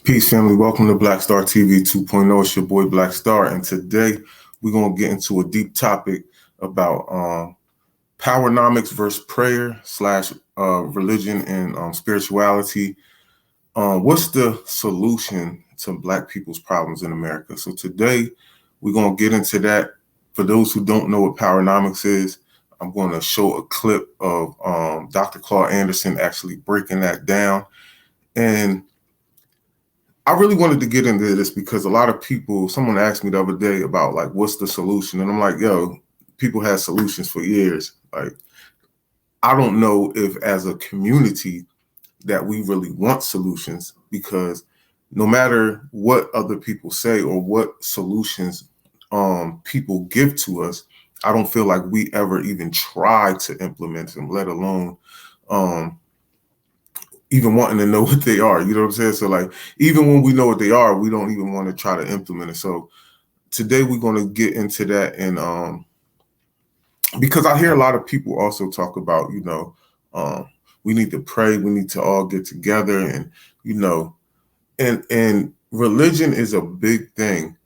Peace, family. Welcome to Black Star TV 2.0. It's your boy Black Star, and today we're gonna get into a deep topic about powernomics versus prayer slash religion and spirituality. What's the solution to Black people's problems in America? So today we're gonna get into that. For those who don't know what powernomics is, I'm going to show a clip of Dr. Claude Anderson actually breaking that down. And I really wanted to get into this because a lot of people, someone asked me the other day about like, what's the solution? And I'm like, yo, people had solutions for years. Like, I don't know if as a community that we really want solutions, because no matter what other people say or what solutions people give to us, I don't feel like we ever even try to implement them, let alone even wanting to know what they are. You know what I'm saying? So like, even when we know what they are, we don't even want to try to implement it. So today we're going to get into that. And because I hear a lot of people also talk about, we need to pray, we need to all get together, and, and religion is a big thing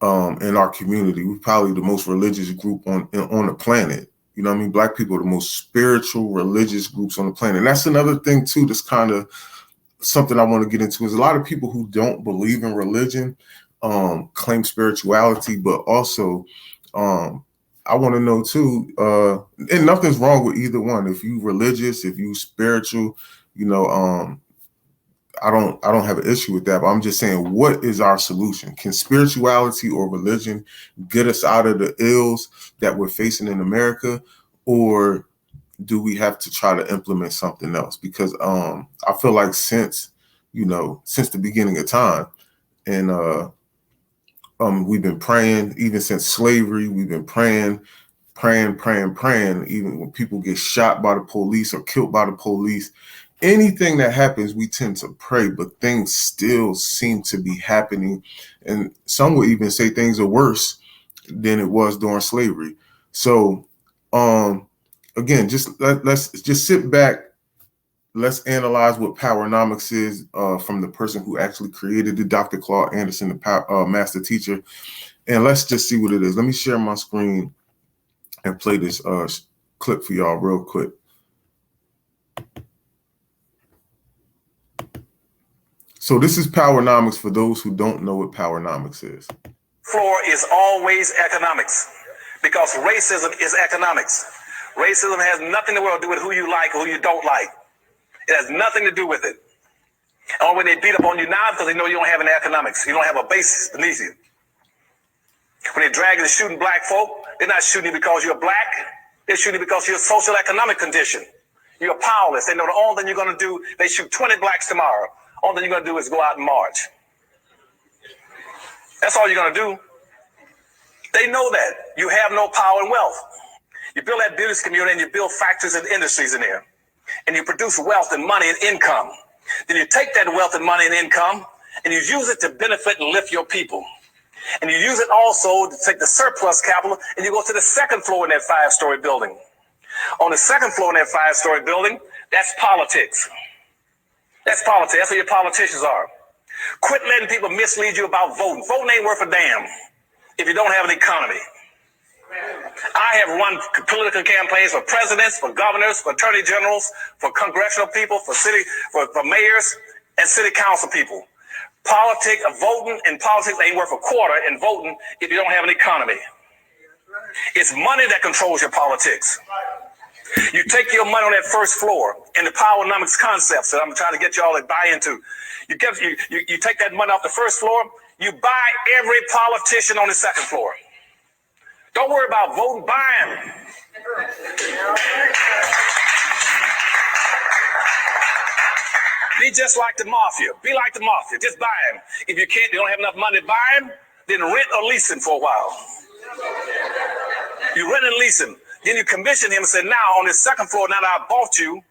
in our community. We're probably the most religious group on the planet. You know what I mean? Black people are the most spiritual, religious groups on the planet. And that's another thing, too, that's kind of something I want to get into, is a lot of people who don't believe in religion claim spirituality, but also I want to know, too, and nothing's wrong with either one. If you religious, if you spiritual, I don't have an issue with that, but I'm just saying, what is our solution? Can spirituality or religion get us out of the ills that we're facing in America, or do we have to try to implement something else? Because I feel like since the beginning of time, and we've been praying, even since slavery, we've been praying. Even when people get shot by the police or killed by the police, anything that happens, we tend to pray, but things still seem to be happening. And some would even say things are worse than it was during slavery. So, again, let's just sit back. Let's analyze what powernomics is from the person who actually created it, Dr. Claude Anderson, the master teacher. And let's just see what it is. Let me share my screen and play this clip for y'all real quick. So this is powernomics for those who don't know what powernomics is. Floor is always economics, because racism is economics. Racism has nothing in the world to do with who you like or who you don't like. It has nothing to do with it. And when they beat up on you now, because they know you don't have any economics. You don't have a basis beneath you. When they drag you to shooting black folk, they're not shooting you because you're black. They're shooting you because of your social economic condition. You're powerless. They know the only thing you're going to do, they shoot 20 blacks tomorrow. Only thing you're going to do is go out and march. That's all you're going to do. They know that. You have no power and wealth. You build that business community and you build factories and industries in there. And you produce wealth and money and income. Then you take that wealth and money and income and you use it to benefit and lift your people. And you use it also to take the surplus capital and you go to the second floor in that 5-story building. On the second floor in that 5-story building, that's politics. That's politics. That's where your politicians are. Quit letting people mislead you about voting. Voting ain't worth a damn if you don't have an economy. I have run political campaigns for presidents, for governors, for attorney generals, for congressional people, for mayors and city council people. Politics, voting and politics ain't worth a quarter in voting if you don't have an economy. It's money that controls your politics. You take your money on that first floor in the powernomics concepts that I'm trying to get you all to buy into. You take that money off the first floor, you buy every politician on the second floor. Don't worry about voting, buy them. Be just like the mafia. Be like the mafia. Just buy them. If you don't have enough money to buy them, then rent or lease them for a while. You rent and lease them. Then you commission him and say, now on this second floor, now that I bought you,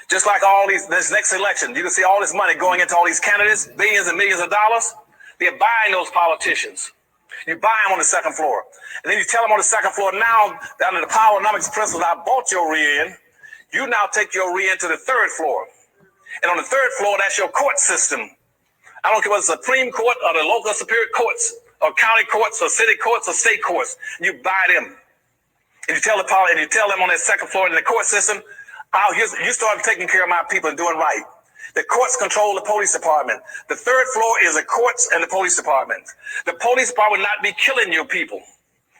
just like this next election, you can see all this money going into all these candidates, billions and millions of dollars. They're buying those politicians. You buy them on the second floor. And then you tell them on the second floor, now, under the powernomics principle, I bought your rear end. You now take your rear end to the third floor. And on the third floor, that's your court system. I don't care whether it's Supreme Court or the local superior courts or county courts or city courts or state courts. You buy them. And you tell the power, and you tell them on that second floor in the court system, you start taking care of my people and doing right. The courts control the police department. The third floor is the courts and the police department. The police department would not be killing your people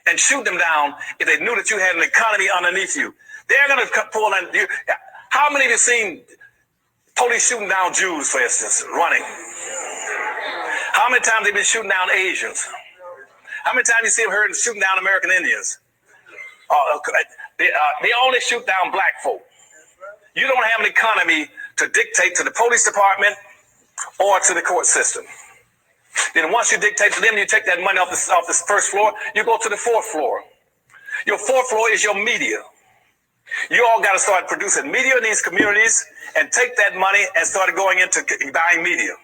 and shoot them down if they knew that you had an economy underneath you. They're going to pull on you. How many of you seen police shooting down Jews, for instance, running? How many times they've been shooting down Asians? How many times you see them heard shooting down American Indians? They only shoot down black folk. You don't have an economy to dictate to the police department or to the court system. Then once you dictate to them, you take that money off the first floor, you go to the fourth floor. Your fourth floor is your media. You all got to start producing media in these communities and take that money and start going into buying media.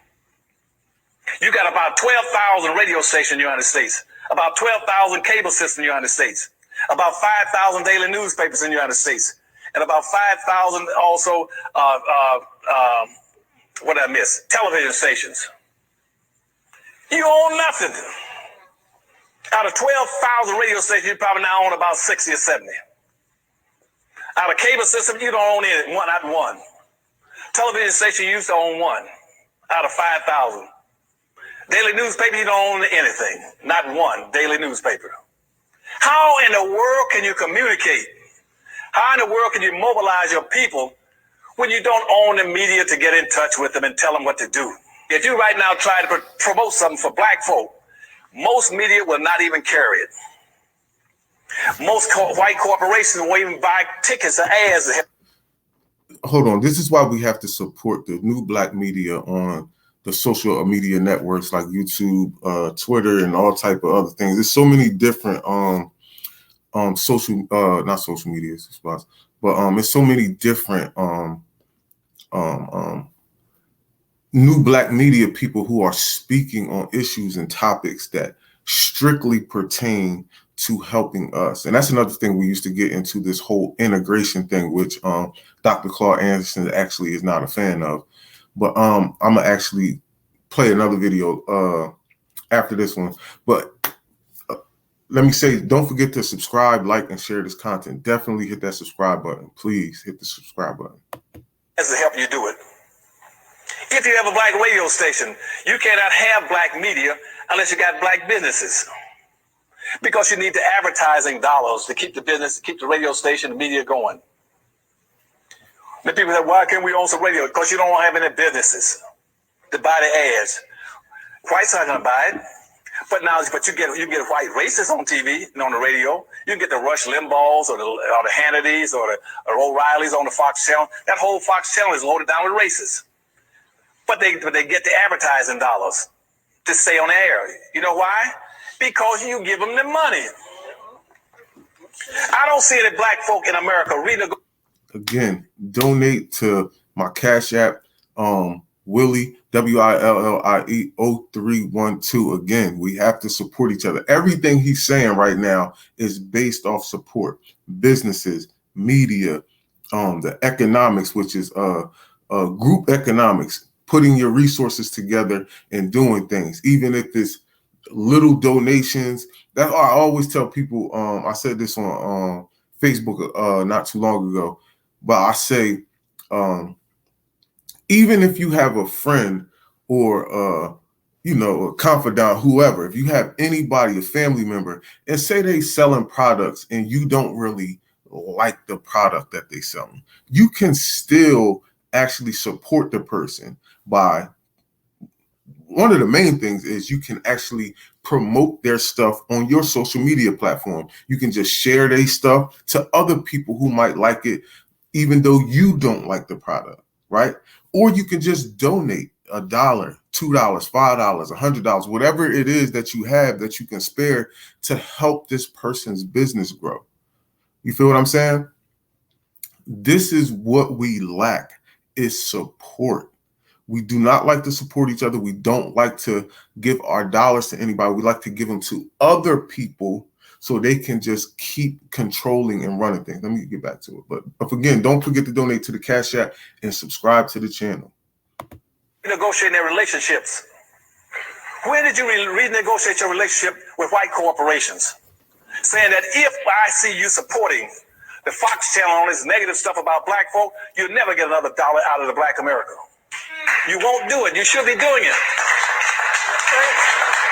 You got about 12,000 radio stations in the United States, about 12,000 cable systems in the United States, about 5,000 daily newspapers in the United States, and about 5,000 also, television stations. You own nothing. Out of 12,000 radio stations, you probably now own about 60 or 70. Out of cable system, you don't own any, not one. Television station, you used to own one out of 5,000. Daily newspaper, you don't own anything, not one daily newspaper. How in the world can you communicate? How in the world can you mobilize your people when you don't own the media to get in touch with them and tell them what to do? If you right now try to promote something for black folk, most media will not even carry it. Most white corporations won't even buy tickets or ads. Hold on. This is why we have to support the new black media on the social media networks like YouTube, Twitter, and all type of other things. There's so many different not social media spots, but there's so many different new black media people who are speaking on issues and topics that strictly pertain to helping us. And that's another thing we used to get into, this whole integration thing, which Dr. Claude Anderson actually is not a fan of. But I'm gonna actually play another video after this one. But let me say, don't forget to subscribe, like, and share this content. Definitely hit that subscribe button. Please hit the subscribe button. That's to help you do it. If you have a black radio station, you cannot have black media unless you got black businesses. Because you need the advertising dollars to keep the business, keep the radio station, the media going. The people say, why can't we own some radio? Because you don't have any businesses to buy the ads. Whites aren't going to buy it. But you get white racists on TV and on the radio. You can get the Rush Limbaughs or the Hannitys or the O'Reillys on the Fox channel. That whole Fox channel is loaded down with racists. But they get the advertising dollars to stay on the air. You know why? Because you give them the money. I don't see any black folk in America reading. Again, donate to my Cash App, Willie, WILLIE 0312. Again, we have to support each other. Everything he's saying right now is based off support. Businesses, media, the economics, which is group economics, putting your resources together and doing things, even if it's little donations. That's why I always tell people, I said this on Facebook not too long ago, but I say, even if you have a friend or a confidant, whoever, if you have anybody, a family member, and say they selling products and you don't really like the product that they selling, you can still actually support the person by, one of the main things is you can actually promote their stuff on your social media platform. You can just share their stuff to other people who might like it, even though you don't like the product, right? Or you can just donate $1, $2, $5, $100, whatever it is that you have that you can spare to help this person's business grow. You feel what I'm saying? This is what we lack, is support. We do not like to support each other. We don't like to give our dollars to anybody. We like to give them to other people so they can just keep controlling and running things. Let me get back to it. But again, don't forget to donate to the Cash App and subscribe to the channel. Negotiating their relationships. When did you renegotiate your relationship with white corporations? Saying that if I see you supporting the Fox channel on this negative stuff about black folk, you'll never get another dollar out of the black America. You won't do it. You should be doing it.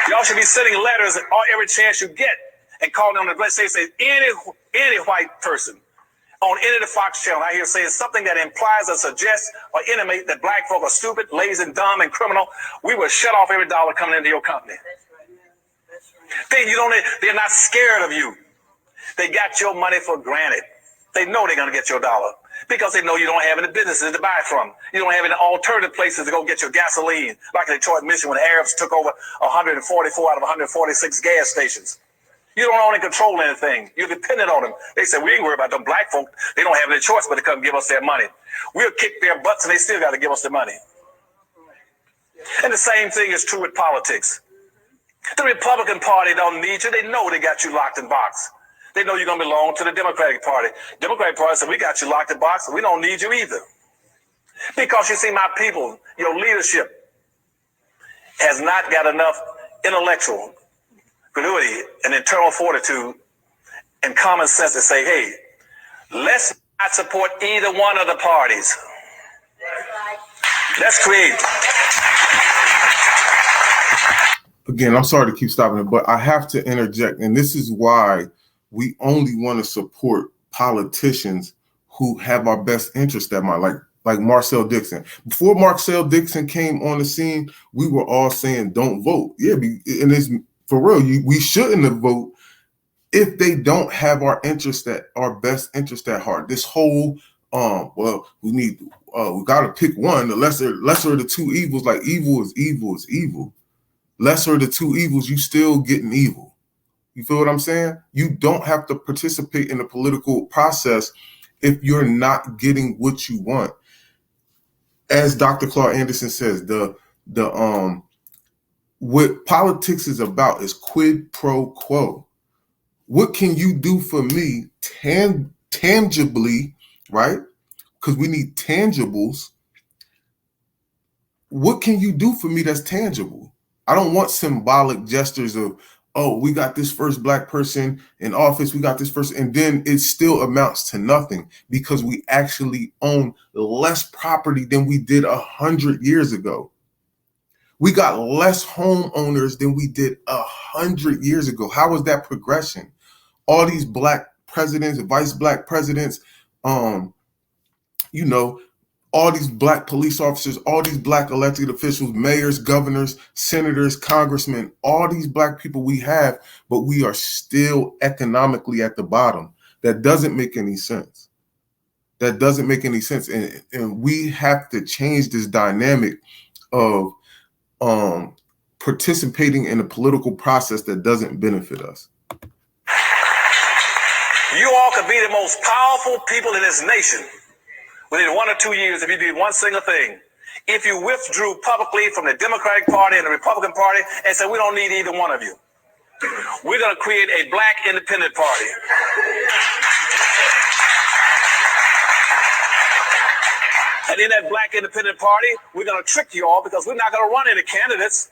Y'all should be sending letters every chance you get and calling on the let's say any white person on any of the Fox channel I hear saying something that implies or suggests or intimate that black folk are stupid, lazy, and dumb and criminal, we will shut off every dollar coming into your company. They're not scared of you. They got your money for granted. They know they're going to get your dollar because they know you don't have any businesses to buy from. You don't have any alternative places to go get your gasoline, like in Detroit, Michigan, when the Arabs took over 144 out of 146 gas stations. You don't own and control anything. You're dependent on them. They said, we ain't worried about them black folk. They don't have any choice but to come give us their money. We'll kick their butts and they still got to give us the money. And the same thing is true with politics. The Republican Party don't need you. They know they got you locked in box. They know you're going to belong to the Democratic Party. Democratic Party said, we got you locked in box and we don't need you either. Because you see, my people, your leadership has not got enough intellectual ability and internal fortitude and common sense to say, hey, let's not support either one of the parties. Let's create. Again, I'm sorry to keep stopping it, but I have to interject. And this is why we only want to support politicians who have our best interest at mind, like Marcel Dixon. Before Marcel Dixon came on the scene, we were all saying, don't vote. Yeah, and it's for real. We shouldn't have voted if they don't have our best interest at heart. This whole, we got to pick one. The lesser of the two evils. Like evil is evil is evil. Lesser of the two evils, you still getting evil. You feel what I'm saying? You don't have to participate in the political process if you're not getting what you want. As Dr. Claude Anderson says, what politics is about is quid pro quo. What can you do for me tangibly, right? Because we need tangibles. What can you do for me that's tangible? I don't want symbolic gestures of, oh, we got this first black person in office, we got this first, and then it still amounts to nothing because we actually own less property than we did 100 years ago. We got less homeowners than we did 100 years ago. How is that progression? All these black presidents, vice black presidents, all these black police officers, all these black elected officials, mayors, governors, senators, congressmen, all these black people we have, but we are still economically at the bottom. That doesn't make any sense. That doesn't make any sense. And we have to change this dynamic of participating in a political process that doesn't benefit us. You all could be the most powerful people in this nation within 1 or 2 years if you did one single thing. If you withdrew publicly from the Democratic Party and the Republican Party and said, we don't need either one of you. We're going to create a black independent party. And in that black independent party, we're going to trick you all because we're not going to run any candidates.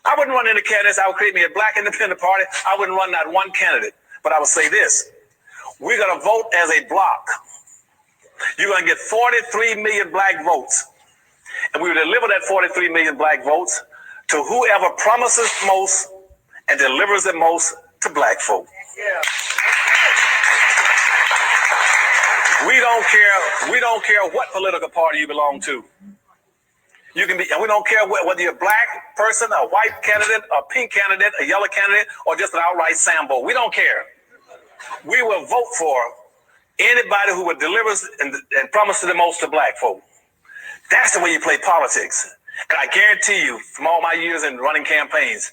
I wouldn't run any candidates. I would create me a black independent party. I wouldn't run not one candidate. But I would say this. We're going to vote as a block. You're going to get 43 million black votes. And we will deliver that 43 million black votes to whoever promises most and delivers the most to black folk. Yeah. We don't care what political party you belong to. You can be, and we don't care whether you're a black person, a white candidate, a pink candidate, a yellow candidate, or just an outright Sambo. We don't care. We will vote for anybody who would deliver and promise the most to black folk. That's the way you play politics. And I guarantee you, from all my years in running campaigns,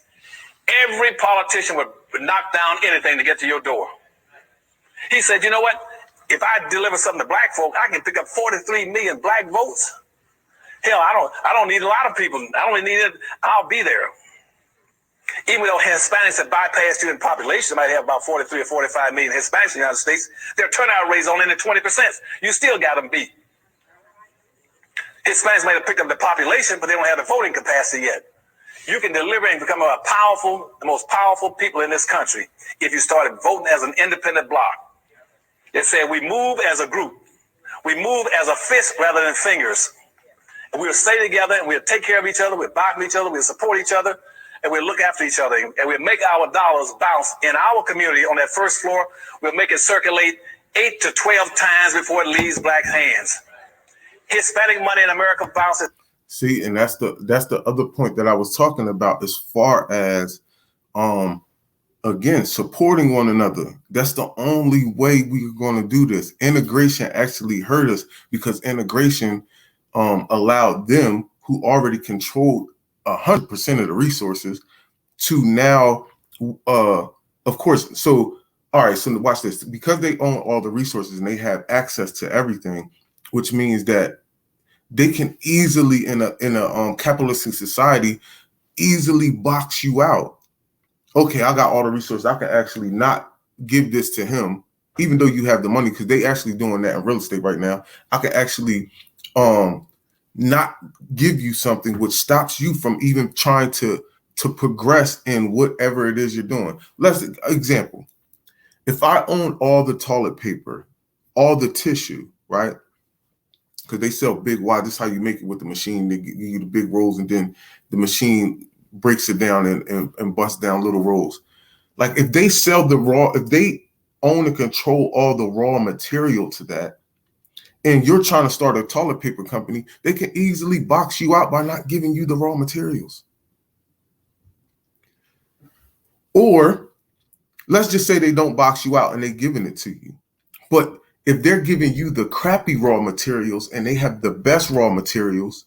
every politician would knock down anything to get to your door. He said, you know what? If I deliver something to black folk, I can pick up 43 million black votes. Hell, I don't need a lot of people. I don't need it. I'll be there. Even though Hispanics have bypassed you in population, might have about 43 or 45 million Hispanics in the United States, their turnout rate is only in the 20%. You still got them beat. Hispanics might have picked up the population, but they don't have the voting capacity yet. You can deliver and become the most powerful people in this country if you started voting as an independent bloc. It said we move as a group. We move as a fist rather than fingers. And we'll stay together and we'll take care of each other. We'll buy from each other. We'll support each other. And we'll look after each other. And we'll make our dollars bounce in our community on that first floor. We'll make it circulate 8 to 12 times before it leaves black hands. Hispanic money in America bounces. See, and that's the other point that I was talking about as far as again, supporting one another. That's the only way we're going to do this. Integration actually hurt us because integration allowed them who already controlled 100% of the resources to now, of course. So, all right. So watch this. Because they own all the resources and they have access to everything, which means that they can easily, in a capitalistic society, easily box you out. Okay, I got all the resources. I can actually not give this to him, even though you have the money, because they actually doing that in real estate right now. I can actually not give you something which stops you from even trying to progress in whatever it is you're doing. Let's example. If I own all the toilet paper, all the tissue, right? Because they sell big wide. This is how you make it with the machine. They give you the big rolls, and then the machine breaks it down and busts down little rolls. Like if they sell if they own and control all the raw material to that, and you're trying to start a toilet paper company, they can easily box you out by not giving you the raw materials. Or let's just say they don't box you out and they're giving it to you. But if they're giving you the crappy raw materials and they have the best raw materials,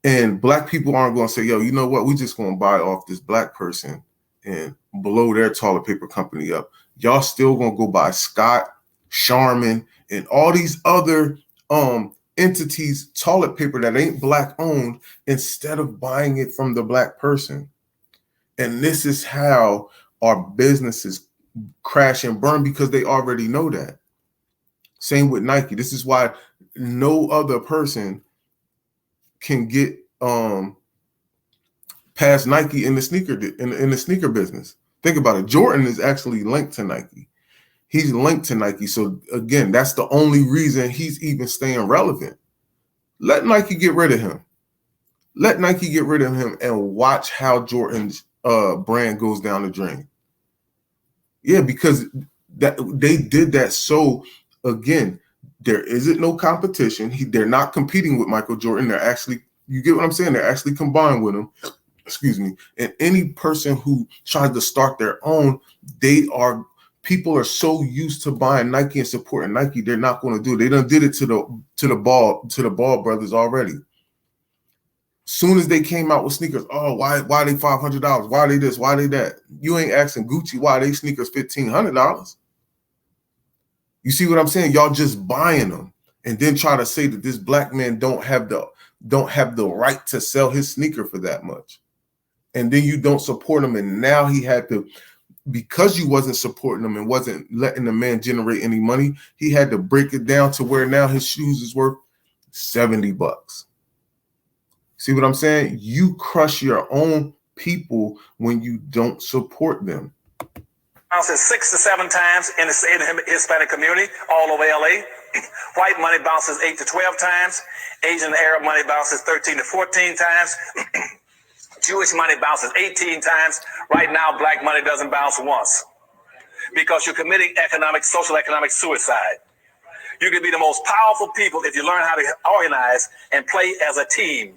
and black people aren't going to say, yo, you know what? We're just going to buy off this black person and blow their toilet paper company up. Y'all still going to go buy Scott, Charmin, and all these other entities, toilet paper that ain't black owned, instead of buying it from the black person. And this is how our businesses crash and burn, because they already know that. Same with Nike. This is why no other person can get past Nike in the sneaker business. Think about it. Jordan is actually linked to Nike. He's linked to Nike. So again, that's the only reason he's even staying relevant. Let Nike get rid of him. Let Nike get rid of him and watch how Jordan's brand goes down the drain. Yeah, because that they did that. So again, there isn't no competition. They're not competing with Michael Jordan. They're actually, you get what I'm saying? They're actually combined with him. Excuse me. And any person who tries to start their own, people are so used to buying Nike and supporting Nike, they're not going to do it. They done did it to the Ball brothers already. Soon as they came out with sneakers, oh, why they $500? Why they this? Why they that? You ain't asking Gucci why they sneakers $1,500. You see what I'm saying? Y'all just buying them and then try to say that this black man don't have the right to sell his sneaker for that much. And then you don't support him. And now he had to, because you wasn't supporting him and wasn't letting the man generate any money, he had to break it down to where now his shoes is worth $70. See what I'm saying? You crush your own people when you don't support them. Bounces 6 to 7 times in the Hispanic community all over LA. White money bounces 8 to 12 times. Asian Arab money bounces 13 to 14 times. Jewish money bounces 18 times. Right now, black money doesn't bounce once because you're committing social economic suicide. You can be the most powerful people if you learn how to organize and play as a team.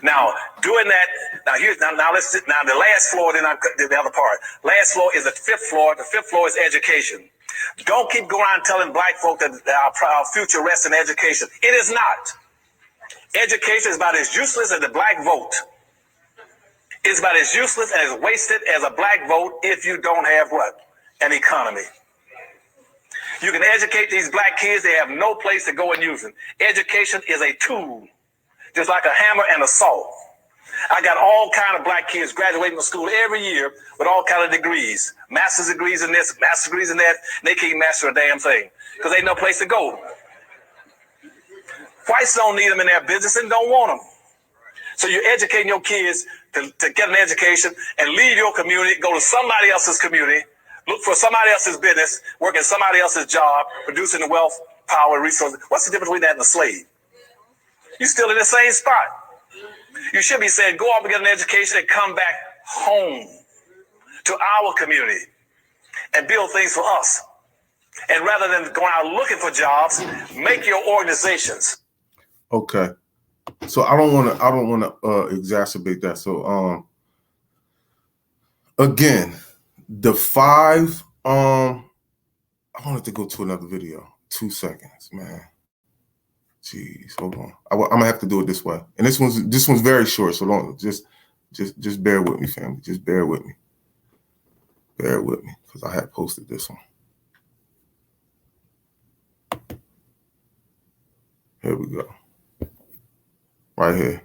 Now, doing that, now the last floor, then I'll do the other part. Last floor is the fifth floor. The fifth floor is education. Don't keep going around telling black folk that our future rests in education. It is not. Education is about as useless as the black vote. It's about as useless and as wasted as a black vote if you don't have what? An economy. You can educate these black kids. They have no place to go and use it. Education is a tool, just like a hammer and a saw. I got all kind of black kids graduating from school every year with all kind of degrees, master's degrees in this, master's degrees in that, and they can't master a damn thing because they ain't no place to go. Whites don't need them in their business and don't want them. So you're educating your kids to get an education and leave your community, go to somebody else's community, look for somebody else's business, work in somebody else's job, producing the wealth, power, resources. What's the difference between that and a slave? You're still in the same spot. You should be saying, go off and get an education and come back home to our community and build things for us. And rather than going out looking for jobs, make your organizations. Okay. So I don't want to exacerbate that. So again, the 5 I wanted to go to another video. 2 seconds, man. Jeez, hold on. I'm gonna have to do it this way. And this one's very short, so don't just bear with me, family. Just bear with me. Bear with me, because I had posted this one. Here we go. Right here.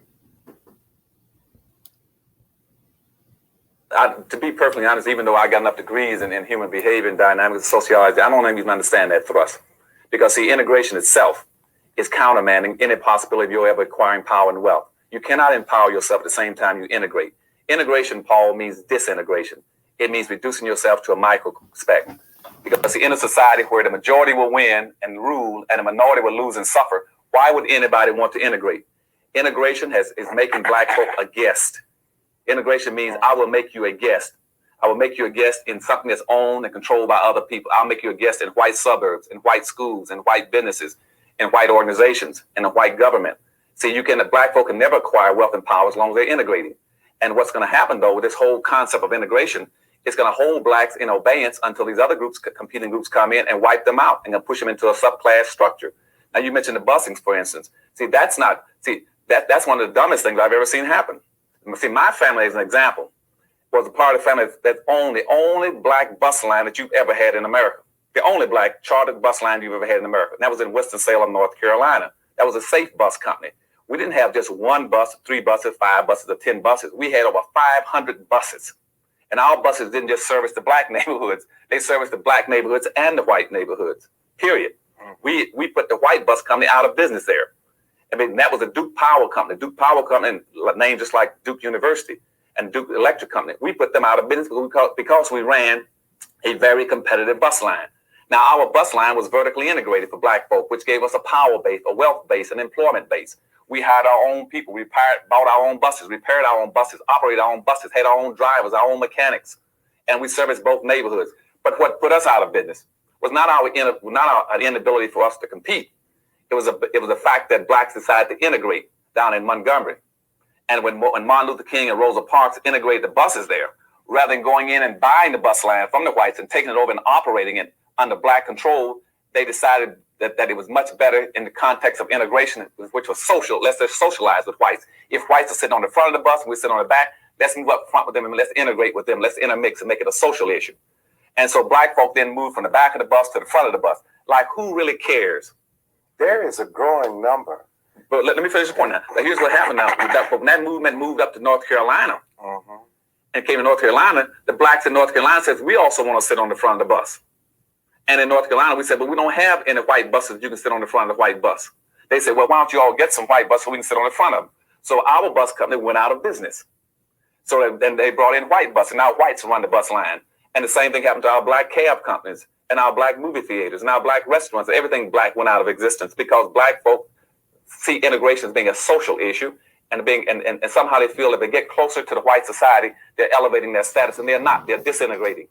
To be perfectly honest, even though I got enough degrees in human behavior and dynamics and sociology, I don't even understand that thrust. Because see, integration itself is countermanding any possibility of you ever acquiring power and wealth. You cannot empower yourself at the same time you integrate. Integration, Paul, means disintegration. It means reducing yourself to a micro spec. Because in a society where the majority will win and rule and the minority will lose and suffer, why would anybody want to integrate? Integration is making black folk a guest. Integration means I will make you a guest. I will make you a guest in something that's owned and controlled by other people. I'll make you a guest in white suburbs, in white schools, in white businesses, in white organizations, in a white government. See, black folk can never acquire wealth and power as long as they're integrating. And what's going to happen, though, with this whole concept of integration, it's going to hold blacks in abeyance until these other groups, competing groups, come in and wipe them out and push them into a subclass structure. Now, you mentioned the busings, for instance. See, that's one of the dumbest things I've ever seen happen. See, my family, as an example, was a part of the family that's owned the only black bus line that you've ever had in America. The only black chartered bus line you've ever had in America. And that was in Winston-Salem, North Carolina. That was a safe bus company. We didn't have just 1 bus, 3 buses, 5 buses, or 10 buses. We had over 500 buses. And our buses didn't just service the black neighborhoods. They serviced the black neighborhoods and the white neighborhoods, period. We put the white bus company out of business there. I mean, that was a Duke Power Company. Duke Power Company, named just like Duke University and Duke Electric Company. We put them out of business because we ran a very competitive bus line. Now, our bus line was vertically integrated for black folk, which gave us a power base, a wealth base, an employment base. We hired our own people. We bought our own buses, repaired our own buses, operated our own buses, had our own drivers, our own mechanics, and we serviced both neighborhoods. But what put us out of business was not our inability for us to compete. It was a fact that blacks decided to integrate down in Montgomery. And when Martin Luther King and Rosa Parks integrated the buses there, rather than going in and buying the bus line from the whites and taking it over and operating it under black control, they decided that it was much better in the context of integration, which was social. Let's just socialize with whites. If whites are sitting on the front of the bus and we sit on the back, let's move up front with them and let's integrate with them. Let's intermix and make it a social issue. And so black folk then moved from the back of the bus to the front of the bus. Like, who really cares? There is a growing number. But let me finish the point now. Here's what happened now. When that movement moved up to North Carolina and came to North Carolina, the blacks in North Carolina says, we also want to sit on the front of the bus. And in North Carolina, we said, but we don't have any white buses you can sit on the front of the white bus. They said, well, why don't you all get some white buses so we can sit on the front of them? So our bus company went out of business. So then they brought in white buses. Now whites run the bus line. And the same thing happened to our black cab companies and our black movie theaters and our black restaurants. Everything black went out of existence because black folk see integration as being a social issue and somehow they feel if they get closer to the white society, they're elevating their status, and they're not. They're disintegrating.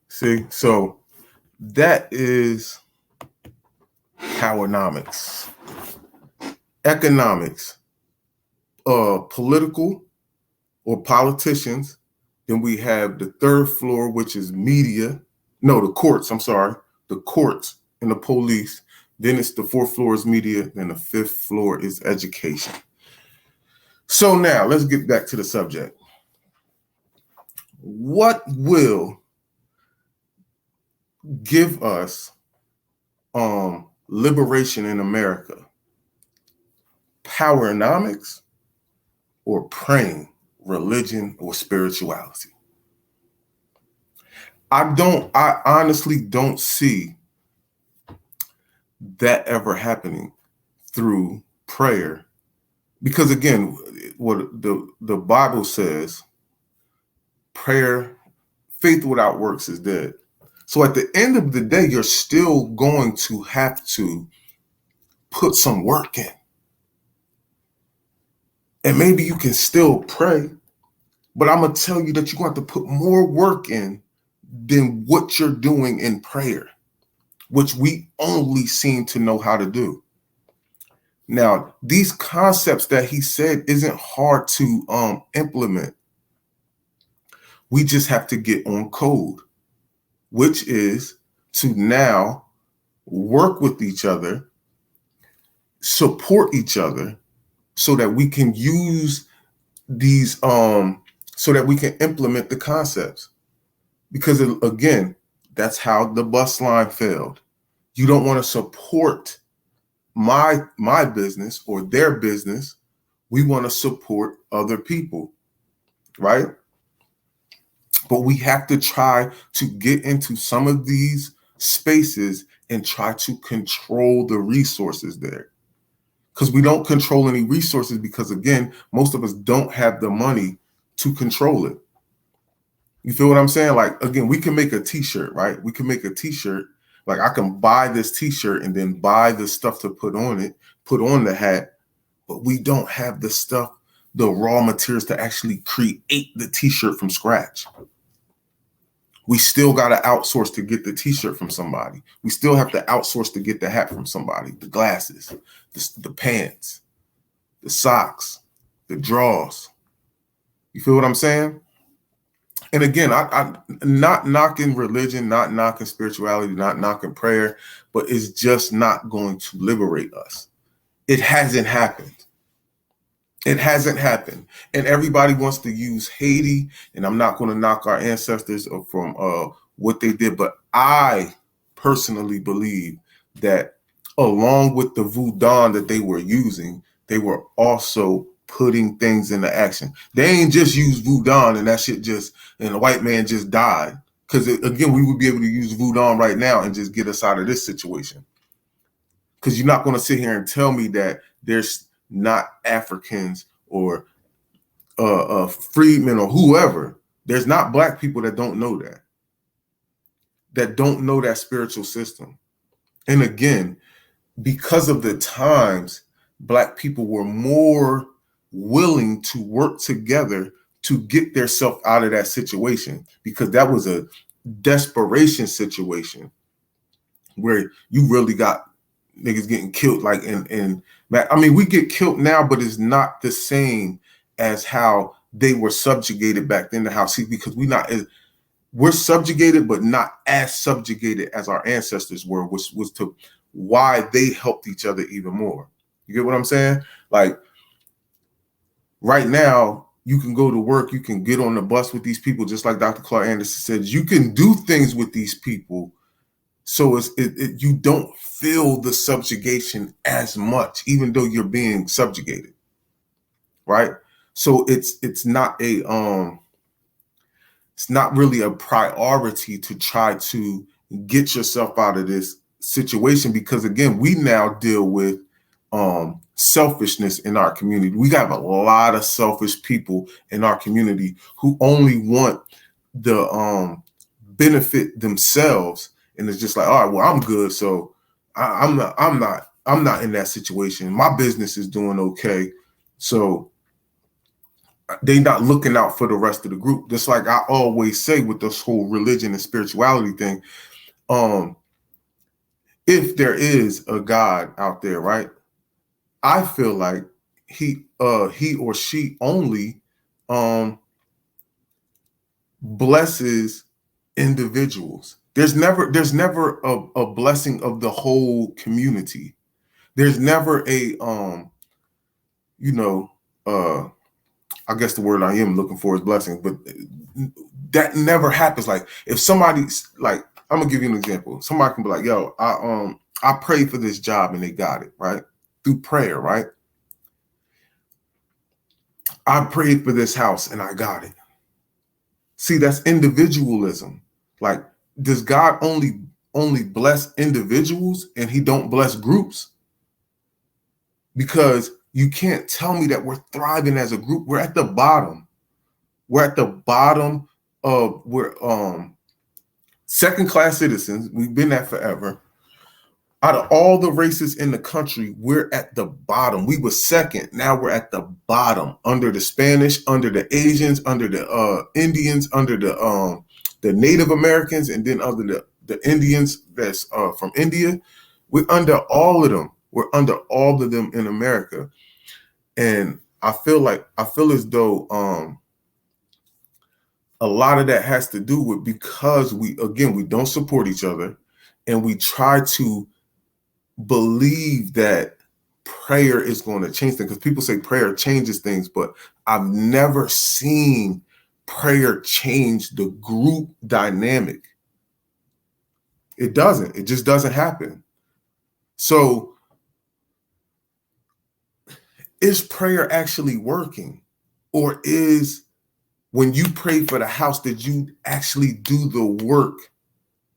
See, so that is Powernomics, economics, political or politicians. Then we have the 3rd floor, which is media. No, the courts. I'm sorry, the courts and the police. Then it's the 4th floor is media. Then the 5th floor is education. So now let's get back to the subject. What will give us liberation in America? Powernomics or praying, religion or spirituality? I honestly don't see that ever happening through prayer, because again, the Bible says, faith without works is dead. So at the end of the day, you're still going to have to put some work in. And maybe you can still pray, but I'm going to tell you that you're going to have to put more work in than what you're doing in prayer, which we only seem to know how to do. Now, these concepts that he said isn't hard to implement. We just have to get on code, which is to now work with each other, support each other, so that we can use these, so that we can implement the concepts. Because again, that's how the bus line failed. You don't want to support my business or their business. We want to support other people, right? But we have to try to get into some of these spaces and try to control the resources there. Because we don't control any resources because, again, most of us don't have the money to control it. You feel what I'm saying? Like, again, we can make a t-shirt, right? We can make a t-shirt. Like, I can buy this t-shirt and then buy the stuff to put on it, put on the hat, but we don't have the stuff, the raw materials to actually create the t-shirt from scratch. We still got to outsource to get the t-shirt from somebody. We still have to outsource to get the hat from somebody, the glasses, the pants, the socks, the drawers. You feel what I'm saying? And again, I'm not knocking religion, not knocking spirituality, not knocking prayer, but it's just not going to liberate us. It hasn't happened. It hasn't happened. And everybody wants to use Haiti, and I'm not going to knock our ancestors from what they did, but I personally believe that along with the voodoo that they were using, they were also putting things into action. They ain't just use voodoo and that shit and the white man just died. Because again, we would be able to use voodoo right now and just get us out of this situation. Because you're not going to sit here and tell me that there's not Africans or freedmen or whoever. There's not black people that don't know that don't know that spiritual system. And again, because of the times, black people were more willing to work together to get themselves out of that situation, because that was a desperation situation where you really got niggas getting killed. Like, I mean, we get killed now, but it's not the same as how they were subjugated back then. Because we're subjugated, but not as subjugated as our ancestors were, which was why they helped each other even more. You get what I'm saying? Like, right now, you can go to work, you can get on the bus with these people, just like Dr. Clark Anderson said. You can do things with these people, so you don't feel the subjugation as much, even though you're being subjugated, right? So it's not really a priority to try to get yourself out of this situation, because again, we now deal with selfishness in our community. We got a lot of selfish people in our community who only want the benefit themselves, and it's just like, all right, well, I'm good, so I'm not in that situation. My business is doing okay, so they not looking out for the rest of the group. Just like I always say with this whole religion and spirituality thing, if there is a God out there, right? I feel like he or she only blesses individuals. There's never a blessing of the whole community. There's never a I guess the word I am looking for is blessing, but that never happens. Like, if somebody's like, I'm gonna give you an example. Somebody can be like, yo, I prayed for this job and they got it, right? Through prayer, right? I prayed for this house and I got it. See, that's individualism. Like, does God only bless individuals and he don't bless groups? Because You can't tell me that we're thriving as a group. We're at the bottom. We're at the bottom of we're second-class citizens. We've been that forever. Out of all the races in the country, we're at the bottom. We were second. Now we're at the bottom, under the Spanish, under the Asians, under the Indians, under the Native Americans, and then under the Indians that's from India. We're under all of them. We're under all of them in America. And I feel as though a lot of that has to do with because we don't support each other, and we try to believe that prayer is going to change things, because people say prayer changes things, but I've never seen prayer change the group dynamic. It doesn't. It just doesn't happen. So is prayer actually working? Or is when you pray for the house, did you actually do the work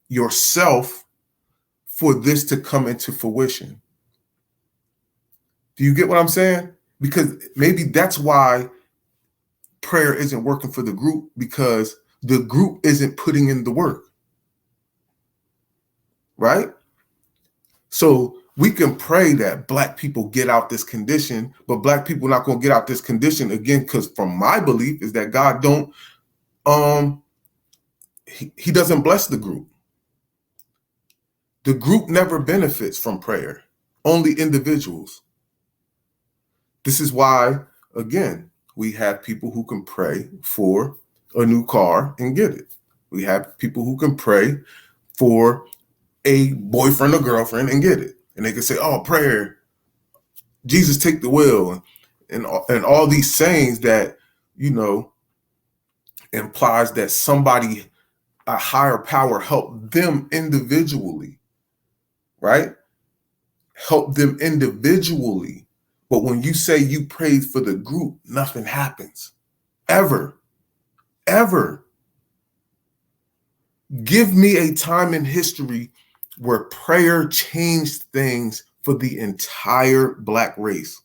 yourself for this to come into fruition? Do you get what I'm saying? Because maybe that's why prayer isn't working for the group, because the group isn't putting in the work. Right? So we can pray that Black people get out this condition, but Black people are not going to get out this condition again, because from my belief is that God don't, he doesn't bless the group. The group never benefits from prayer, only individuals. This is why, again, we have people who can pray for a new car and get it. We have people who can pray for a boyfriend or girlfriend and get it. And they can say, oh, prayer, Jesus take the wheel, and all these sayings that, implies that somebody, a higher power, helped them individually, right? Help them individually. But when you say you pray for the group, nothing happens. Ever. Give me a time in history where prayer changed things for the entire Black race.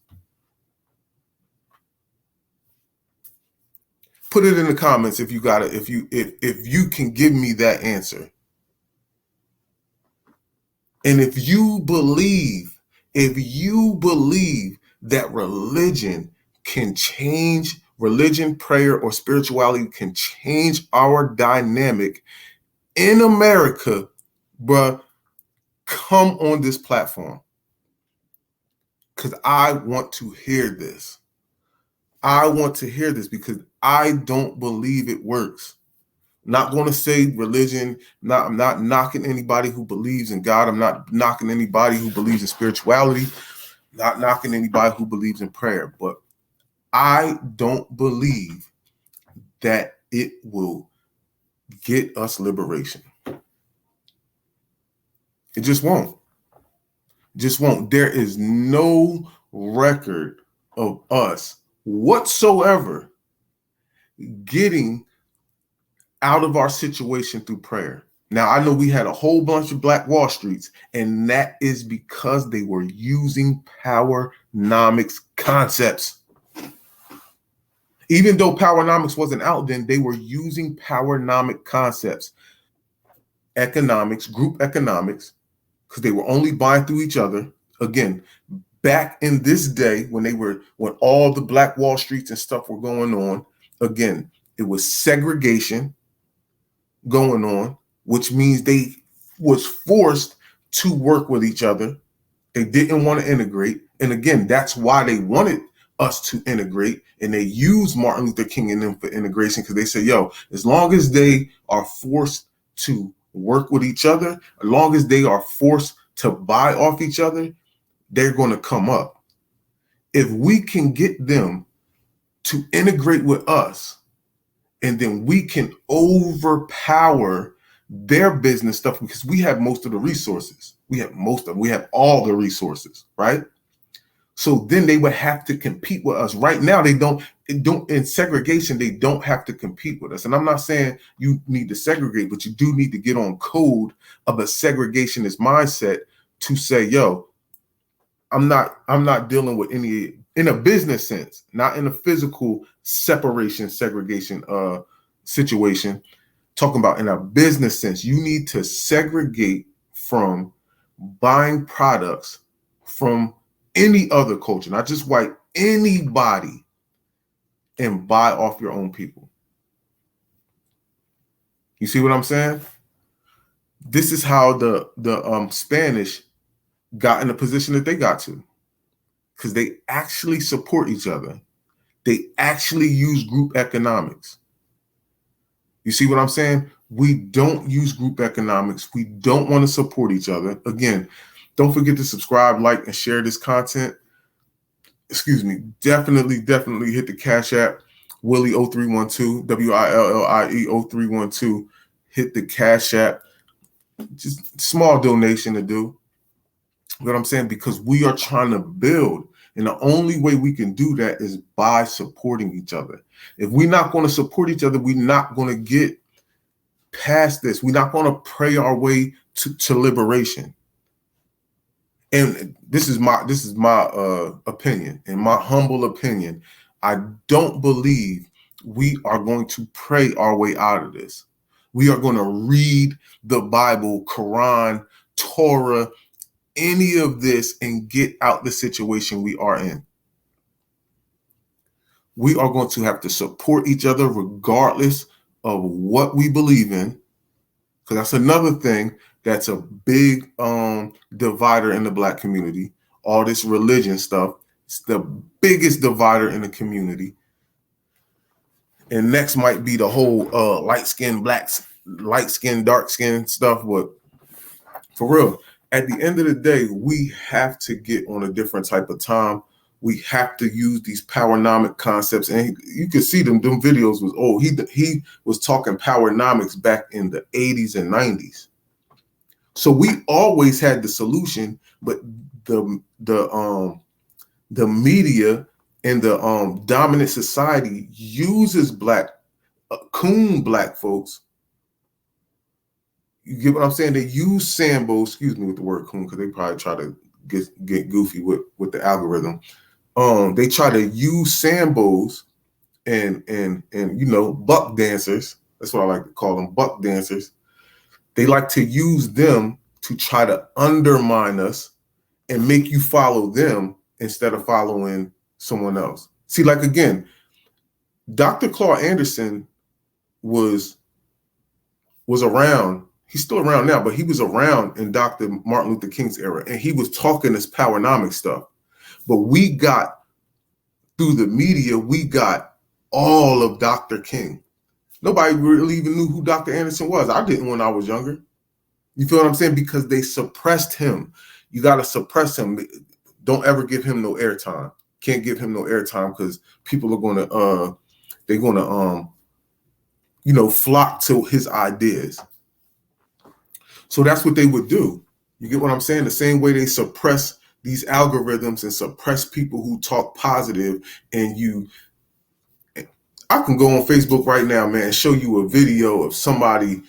Put it in the comments if you got it, if you can give me that answer. And if you believe that religion, prayer, or spirituality can change our dynamic in America, bruh, come on this platform, because I want to hear this. I want to hear this because I don't believe it works. Not going to say religion. I'm not knocking anybody who believes in God. I'm not knocking anybody who believes in spirituality. Not knocking anybody who believes in prayer. But I don't believe that it will get us liberation. It just won't. Just won't. There is no record of us whatsoever getting out of our situation through prayer. Now, I know we had a whole bunch of Black Wall Streets, and that is because they were using Powernomics concepts. Even though Powernomics wasn't out then, they were using Powernomic concepts. Economics, group economics, because they were only buying through each other. Again, back in this day when all the Black Wall Streets and stuff were going on, again, it was segregation going on, which means they was forced to work with each other. They didn't want to integrate. And again, that's why they wanted us to integrate. And they used Martin Luther King and them for integration, because they say, as long as they are forced to work with each other, as long as they are forced to buy off each other, they're going to come up. If we can get them to integrate with us, and then we can overpower their business stuff, because we have most of the resources. We have all the resources, right? So then they would have to compete with us. Right now, they don't in segregation, they don't have to compete with us. And I'm not saying you need to segregate, but you do need to get on code of a segregationist mindset to say, I'm not dealing with any in a business sense, not in a physical separation, segregation situation. Talking about in a business sense, you need to segregate from buying products from any other culture, not just white, anybody, and buy off your own people. You see what I'm saying? This is how the Spanish got in the position that they got to, because they actually support each other. They actually use group economics. You see what I'm saying? We don't use group economics. We don't want to support each other. Again, don't forget to subscribe, like, and share this content. Excuse me. Definitely hit the Cash App, Willie0312, WILLIE0312. Hit the Cash App. Just small donation to do. You know what I'm saying? Because we are trying to build. And the only way we can do that is by supporting each other. If we're not going to support each other, we're not going to get past this. We're not going to pray our way to liberation. And this is my opinion, in my humble opinion. I don't believe we are going to pray our way out of this. We are going to read the Bible, Quran, Torah, any of this, and get out the situation we are in. We are going to have to support each other regardless of what we believe in, because that's another thing that's a big divider in the Black community. All this religion stuff, it's the biggest divider in the community. And next might be the whole light skin, dark skin stuff. But for real, at the end of the day, we have to get on a different type of time. We have to use these powernomic concepts. And you can see them videos was old. He was talking powernomics back in the 80s and 90s. So we always had the solution, but the media and the dominant society uses coon black folks. You get what I'm saying? They use Sambo, excuse me with the word coon, because they probably try to get goofy with the algorithm. They try to use Sambos and buck dancers. That's what I like to call them, buck dancers. They like to use them to try to undermine us and make you follow them instead of following someone else. See, like again, Dr. Claude Anderson was around. He's still around now, but he was around in Dr. Martin Luther King's era, and he was talking this powernomic stuff. But we got, through the media, we got all of Dr. King. Nobody really even knew who Dr. Anderson was. I didn't when I was younger. You feel what I'm saying? Because they suppressed him. You got to suppress him. Don't ever give him no airtime. Can't give him no airtime because people are going to, they're going to, flock to his ideas. So that's what they would do. You get what I'm saying? The same way they suppress these algorithms and suppress people who talk positive. And I can go on Facebook right now, man, and show you a video of somebody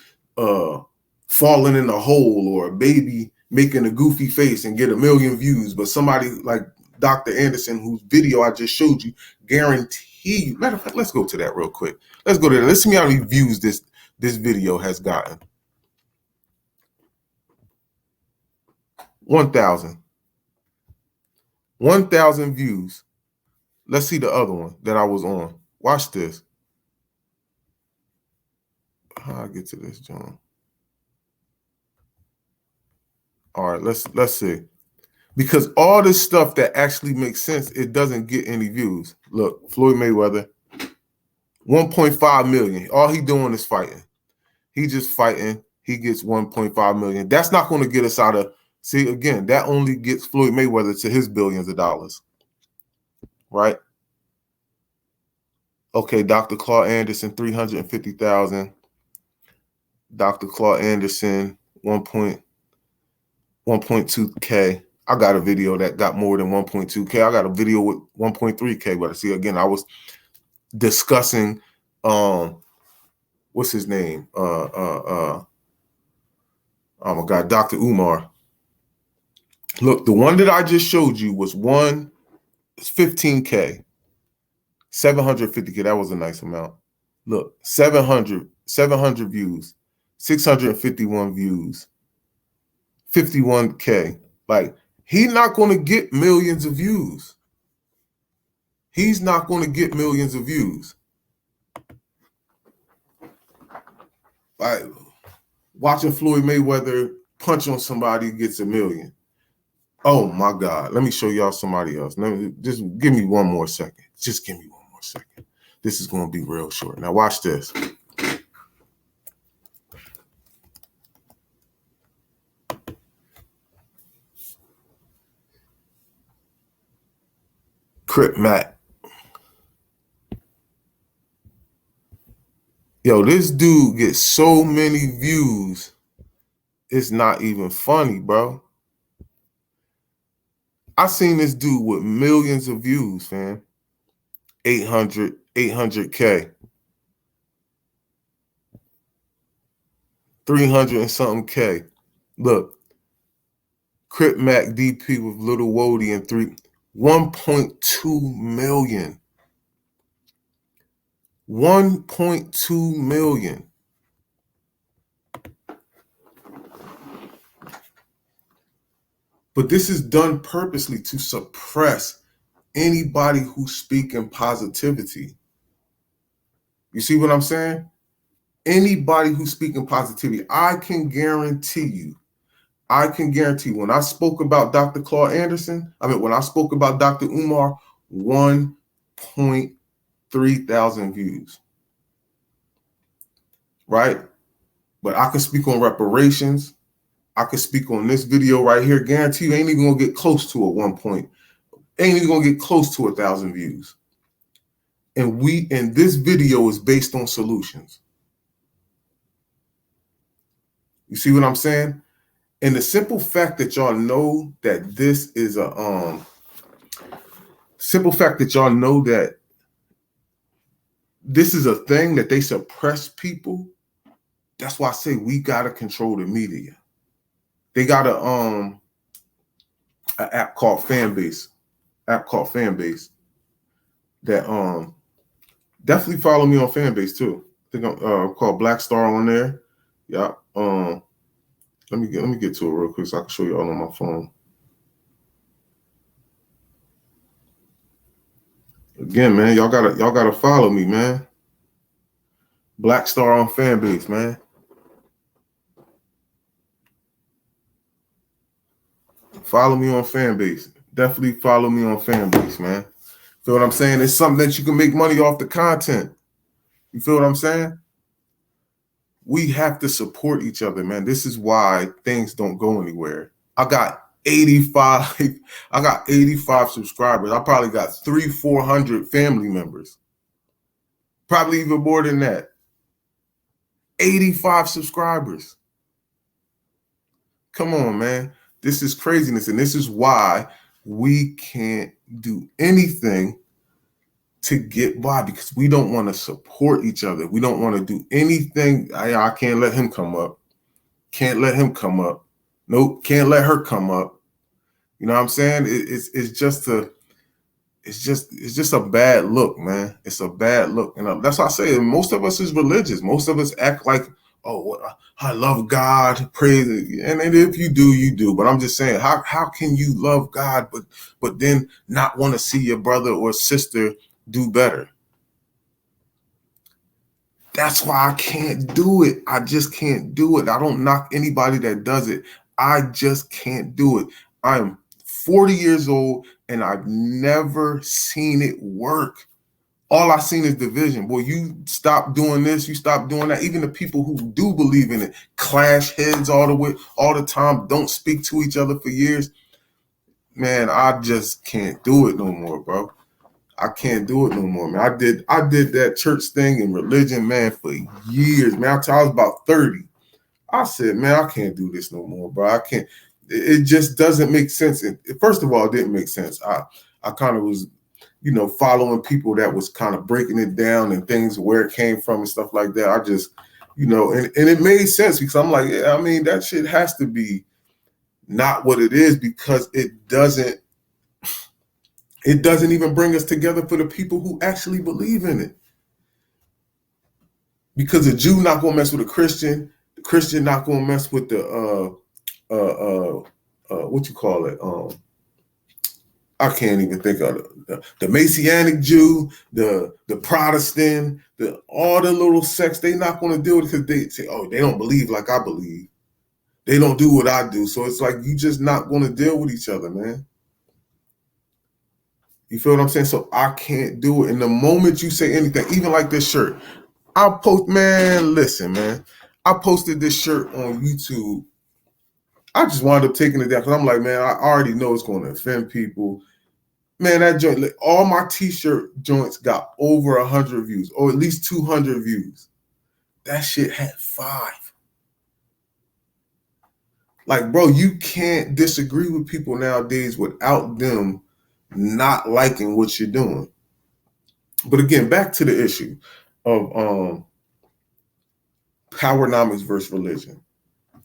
falling in a hole or a baby making a goofy face and get 1 million views. But somebody like Dr. Anderson, whose video I just showed you, guarantee you. Matter of fact, let's go to that real quick. Let's go to that. Let's see how many views this video has gotten. 1,000 views. Let's see the other one that I was on. Watch this. How I get to this, John? All right, let's see. Because all this stuff that actually makes sense, it doesn't get any views. Look, Floyd Mayweather, 1.5 million. All he doing is fighting. He just fighting. He gets 1.5 million. That's not going to get us out of. See, again, that only gets Floyd Mayweather to his billions of dollars. Right? Okay, Dr. Claude Anderson, 350,000. Dr. Claude Anderson, 1.2K. I got a video that got more than 1.2K. I got a video with 1.3K. But see, again, I was discussing what's his name? Oh my God, Dr. Umar. Look, the one that I just showed you was 1 It's 15K, 750K. That was a nice amount. Look, 700 views, 651 views, 51K. Like, he's not going to get millions of views. He's not going to get millions of views. Like, watching Floyd Mayweather punch on somebody gets 1 million. Oh my God. Let me show y'all somebody else. Just give me one more second. Just give me one more second. This is going to be real short. Now watch this. Crip Matt. Yo, this dude gets so many views. It's not even funny, bro. I seen this dude with millions of views, fam. 800K. 300 and something K. Look, Crip Mac DP with Little Wody and 1.2 million. 1.2 million. But this is done purposely to suppress anybody who's speaking positivity. You see what I'm saying? Anybody who's speaking positivity, I can guarantee you, when I spoke about Dr. Claude Anderson, when I spoke about Dr. Umar, 1.3 thousand views. Right? But I can speak on reparations. I can speak on this video right here. Guarantee you ain't even gonna get close to ain't even gonna get close to 1,000 views. And this video is based on solutions. You see what I'm saying? And the simple fact that y'all know that this is this is a thing that they suppress people. That's why I say we gotta control the media. They got an app called Fanbase. That definitely follow me on Fanbase too. I think I'm called Black Star on there. Yeah. Let me get to it real quick so I can show you all on my phone. Again, man, y'all gotta follow me, man. Black Star on Fanbase, man. Follow me on Fanbase. Definitely follow me on Fanbase, man. Feel what I'm saying? It's something that you can make money off the content. You feel what I'm saying? We have to support each other, man. This is why things don't go anywhere. I got 85 subscribers. I probably got 300-400 family members. Probably even more than that. 85 subscribers. Come on, man. This is craziness. And this is why we can't do anything to get by, because we don't want to support each other. We don't want to do anything. I can't let him come up. Can't let him come up. Nope. Can't let her come up. You know what I'm saying? It's just a bad look, man. It's a bad look. And that's why I say most of us is religious. Most of us act like, oh, I love God, praise it. And if you do, you do. But I'm just saying, how can you love God but then not want to see your brother or sister do better? That's why I can't do it. I just can't do it. I don't knock anybody that does it. I just can't do it. I'm 40 years old and I've never seen it work. All I've seen is division. Boy, you stop doing this, you stop doing that. Even the people who do believe in it clash heads all the time, don't speak to each other for years. Man, I just can't do it no more, bro. I can't do it no more, man. I did that church thing and religion, man, for years, man. Until I was about 30. I said, man, I can't do this no more, bro. I can't. It just doesn't make sense. First of all, it didn't make sense. I kind of was, following people that was kind of breaking it down and things, where it came from and stuff like that. I just, and it made sense, because I'm like, yeah, I mean, that shit has to be not what it is, because it doesn't It doesn't even bring us together for the people who actually believe in it. Because a Jew not gonna mess with a Christian, the Christian not gonna mess with the what you call it? I can't even think of it. The Messianic Jew, the Protestant, all the little sects, they not gonna deal with it because they say, oh, they don't believe like I believe. They don't do what I do. So it's like you just not gonna deal with each other, man. You feel what I'm saying? So I can't do it. And the moment you say anything, even like this shirt, listen, man. I posted this shirt on YouTube. I just wound up taking it down because I'm like, man, I already know it's going to offend people. Man, that joint, like, all my t-shirt joints got over 100 views, or at least 200 views. That shit had 5. Like, bro, you can't disagree with people nowadays without them not liking what you're doing. But again, back to the issue of Powernomics versus religion.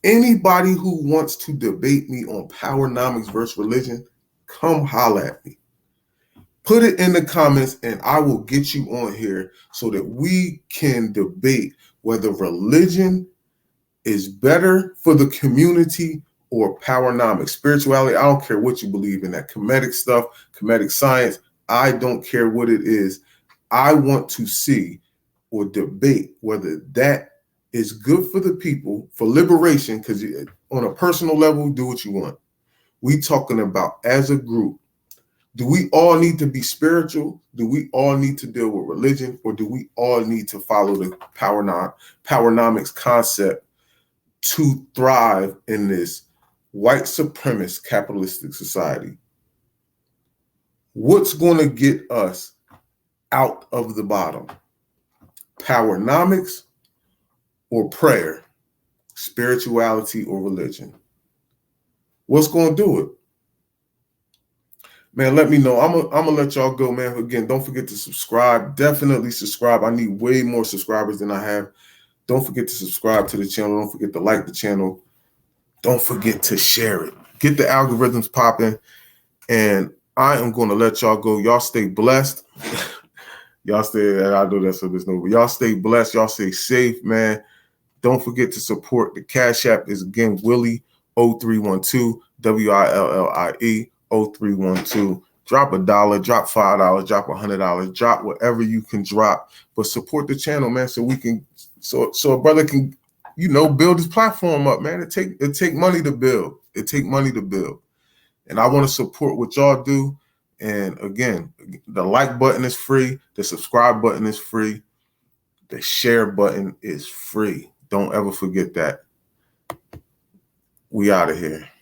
Anybody who wants to debate me on Powernomics versus religion, come holler at me. Put it in the comments and I will get you on here so that we can debate whether religion is better for the community or Powernomics. Spirituality, I don't care what you believe in, that Kemetic stuff, Kemetic science, I don't care what it is. I want to see or debate whether that is good for the people, for liberation, because on a personal level, do what you want. We talking about as a group. Do we all need to be spiritual? Do we all need to deal with religion? Or do we all need to follow the Powernomics concept to thrive in this white supremacist capitalistic society? What's going to get us out of the bottom? Powernomics or prayer, spirituality or religion? What's going to do it? Man, let me know. I'm gonna let y'all go, man. Again, don't forget to subscribe. Definitely subscribe. I need way more subscribers than I have. Don't forget to subscribe to the channel. Don't forget to like the channel. Don't forget to share it. Get the algorithms popping. And I am going to let y'all go. Y'all stay blessed. Y'all stay, I know that's so there's no, but y'all stay blessed. Y'all stay safe, man. Don't forget to support. The Cash App is again Willie 0312 WILLIE 0312. Drop $1, drop $5, drop $100, drop whatever you can drop, but support the channel, man, so we can, so a brother can, build his platform up, man. It take money to build. It take money to build, and I want to support what y'all do. And again, the like button is free, the subscribe button is free, the share button is free. Don't ever forget that. We out of here.